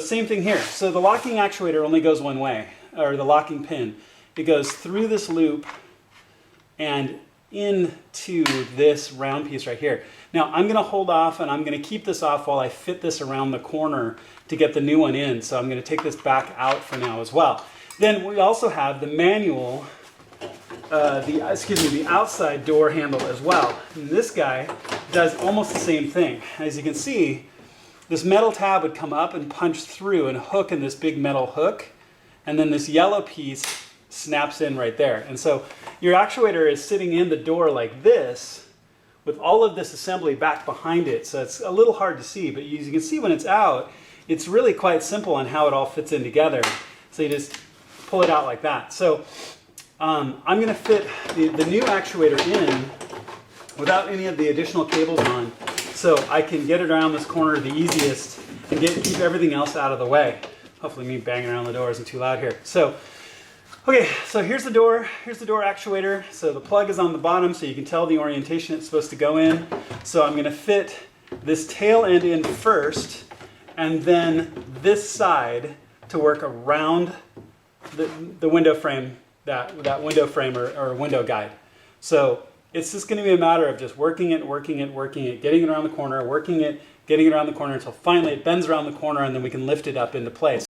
same thing here. So the locking actuator only goes one way, or the locking pin. It goes through this loop and into this round piece right here. Now I'm going to hold off and I'm going to keep this off while I fit this around the corner to get the new one in. So I'm going to take this back out for now as well. Then we also have the manual, the outside door handle as well. And this guy does almost the same thing. As you can see, this metal tab would come up and punch through and hook in this big metal hook. And then this yellow piece snaps in right there. And so your actuator is sitting in the door like this with all of this assembly back behind it. So it's a little hard to see, but as you can see when it's out, it's really quite simple on how it all fits in together. So you just pull it out like that. So I'm going to fit the new actuator in without any of the additional cables on, so I can get it around this corner the easiest and keep everything else out of the way. Hopefully me banging around the door isn't too loud here. So, okay, so here's the door actuator. So the plug is on the bottom, so you can tell the orientation it's supposed to go in. So I'm going to fit this tail end in first, and then this side to work around the window frame, that window frame or window guide. So it's just going to be a matter of just working it, getting it around the corner, working it, getting it around the corner until finally it bends around the corner, and then we can lift it up into place.